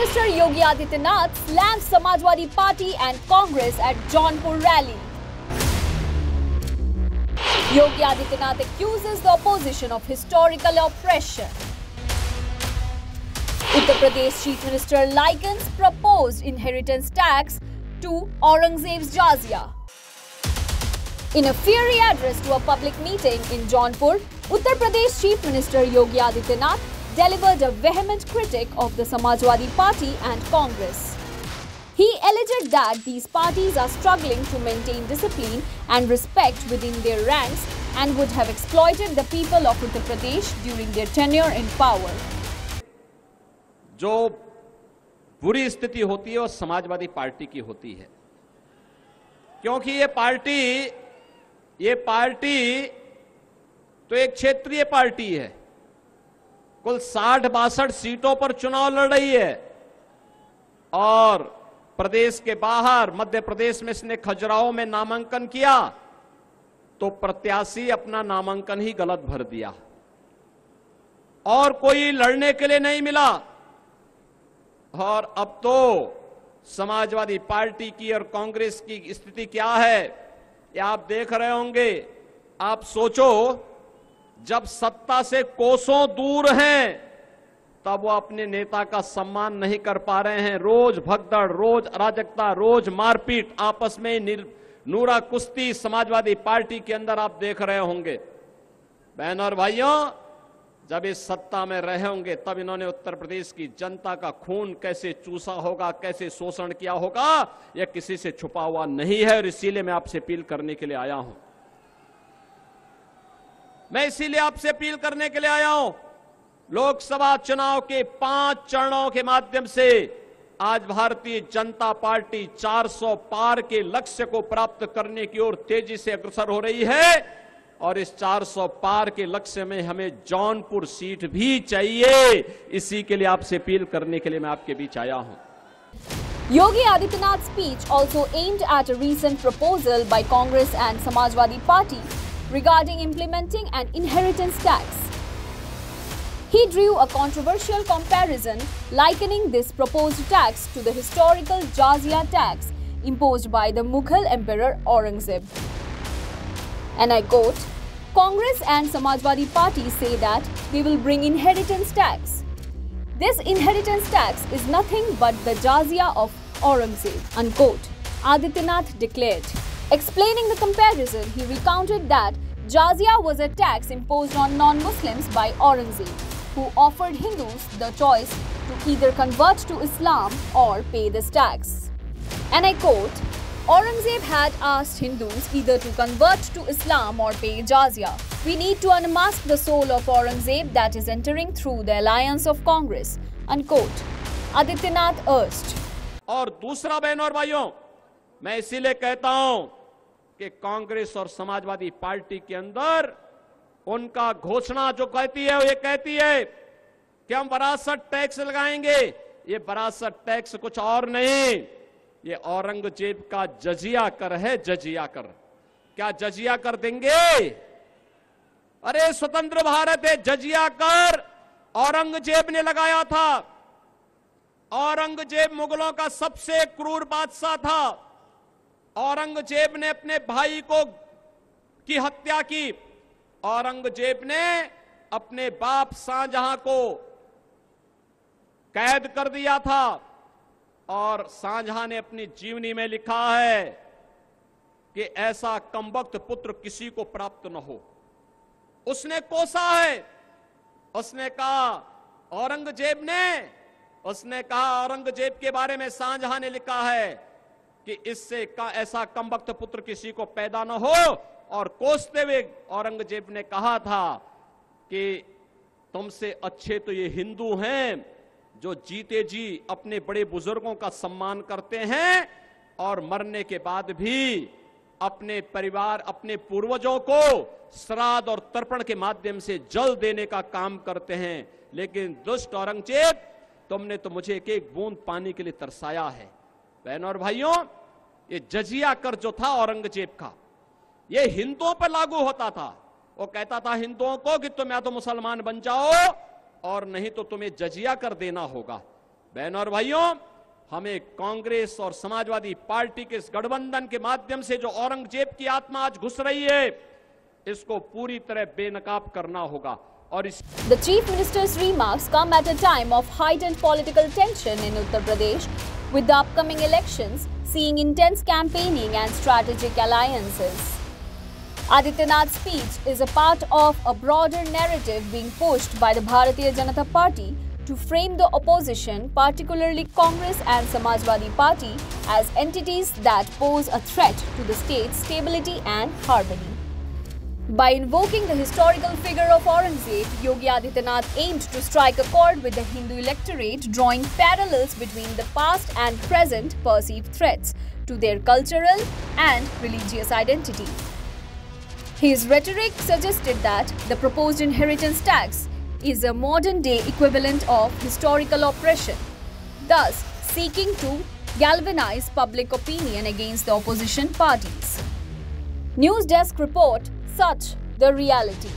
Minister Yogi Adityanath slams Samajwadi Party and Congress at Jaunpur rally. Yogi Adityanath accuses the opposition of historical oppression. Uttar Pradesh Chief Minister likens proposed inheritance tax to Aurangzeb's Jazia. In a fiery address to a public meeting in Jaunpur, Uttar Pradesh Chief Minister Yogi Adityanath delivered a vehement critique of the Samajwadi Party and Congress. He alleged that these parties are struggling to maintain discipline and respect within their ranks and would have exploited the people of Uttar Pradesh during their tenure in power. जो बुरी स्थिति होती है वो Samajwadi party की होती है, क्योंकि ये पार्टी तो एक क्षेत्रीय पार्टी है। कुल 60-62 सीटों पर चुनाव लड़ रही है और प्रदेश के बाहर मध्य प्रदेश में इसने खजुराहो में नामांकन किया तो प्रत्याशी अपना नामांकन ही गलत भर दिया और कोई लड़ने के लिए नहीं मिला। और अब तो समाजवादी पार्टी की और कांग्रेस की स्थिति क्या है ये आप देख रहे होंगे। आप सोचो, जब सत्ता से कोसों दूर हैं तब वो अपने नेता का सम्मान नहीं कर पा रहे हैं। रोज भगदड़, रोज अराजकता, रोज मारपीट, आपस में नूरा कुश्ती समाजवादी पार्टी के अंदर आप देख रहे होंगे। बहनों और भाइयों, जब इस सत्ता में रहे होंगे तब इन्होंने उत्तर प्रदेश की जनता का खून कैसे चूसा होगा, कैसे शोषण किया होगा, यह किसी से छुपा हुआ नहीं है। और इसीलिए मैं आपसे अपील करने के लिए आया हूं। लोकसभा चुनाव के 5 चरणों के माध्यम से आज भारतीय जनता पार्टी 400 पार के लक्ष्य को प्राप्त करने की ओर तेजी से अग्रसर हो रही है और इस 400 पार के लक्ष्य में हमें जौनपुर सीट भी चाहिए। इसी के लिए आपसे अपील करने के लिए मैं आपके बीच आया हूं। Yogi Adityanath's speech also aimed at a recent proposal by Congress and Samajwadi Party regarding implementing an inheritance tax. He drew a controversial comparison, likening this proposed tax to the historical Jazia tax imposed by the Mughal Emperor Aurangzeb. And I quote, Congress and Samajwadi Party say that they will bring inheritance tax. This inheritance tax is nothing but the Jazia of Aurangzeb, unquote, Adityanath declared. Explaining the comparison, he recounted that Jazia was a tax imposed on non-Muslims by Aurangzeb, who offered Hindus the choice to either convert to Islam or pay this tax. And I quote, Aurangzeb had asked Hindus either to convert to Islam or pay Jazia. We need to unmask the soul of Aurangzeb that is entering through the alliance of Congress, unquote, Adityanath urged. और दूसरा, बहनों और भाइयों, मैं इसीलिए कहता हूं कि कांग्रेस और समाजवादी पार्टी के अंदर उनका घोषणा जो कहती है वो ये कहती है कि हम वरासत टैक्स लगाएंगे। ये वरासत टैक्स कुछ और नहीं, ये औरंगजेब का जजिया कर है। जजिया कर, क्या जजिया कर देंगे? अरे स्वतंत्र भारत है, जजिया कर औरंगजेब ने लगाया था। औरंगजेब मुगलों का सबसे क्रूर बादशाह था। औरंगजेब ने अपने भाई की हत्या की। औरंगजेब ने अपने बाप शाहजहां को कैद कर दिया था और शाहजहां ने अपनी जीवनी में लिखा है कि ऐसा कमबख्त पुत्र किसी को प्राप्त न हो। उसने कोसा है, उसने कहा औरंगजेब के बारे में शाहजहां ने लिखा है कि इससे ऐसा कमबख्त पुत्र किसी को पैदा न हो। और कोसते हुए औरंगजेब ने कहा था कि तुमसे अच्छे तो ये हिंदू हैं जो जीते जी अपने बड़े बुजुर्गों का सम्मान करते हैं और मरने के बाद भी अपने परिवार, अपने पूर्वजों को श्राद्ध और तर्पण के माध्यम से जल देने का काम करते हैं। लेकिन दुष्ट औरंगजेब, तुमने तो मुझे एक एक बूंद पानी के लिए तरसाया है। बहनों और भाइयों, ये जजिया कर जो था औरंगजेब का, ये हिंदुओं पर लागू होता था। वो कहता था हिंदुओं को कि तुम या तो मुसलमान बन जाओ और नहीं तो तुम्हें जजिया कर देना होगा। बहनों और भाइयों, हमें कांग्रेस और समाजवादी पार्टी के इस गठबंधन के माध्यम से जो औरंगजेब की आत्मा आज घुस रही है, इसको पूरी तरह बेनकाब करना होगा। और इस The Chief Minister's remarks come at a time of heightened political tension in Uttar Pradesh, with the upcoming elections seeing intense campaigning and strategic alliances. Adityanath's speech is a part of a broader narrative being pushed by the Bharatiya Janata Party to frame the opposition, particularly Congress and Samajwadi Party, as entities that pose a threat to the state's stability and harmony. By invoking the historical figure of Aurangzeb, Yogi Adityanath aimed to strike a chord with the Hindu electorate, drawing parallels between the past and present perceived threats to their cultural and religious identity. His rhetoric suggested that the proposed inheritance tax is a modern-day equivalent of historical oppression, thus seeking to galvanize public opinion against the opposition parties. News Desk report, such the reality.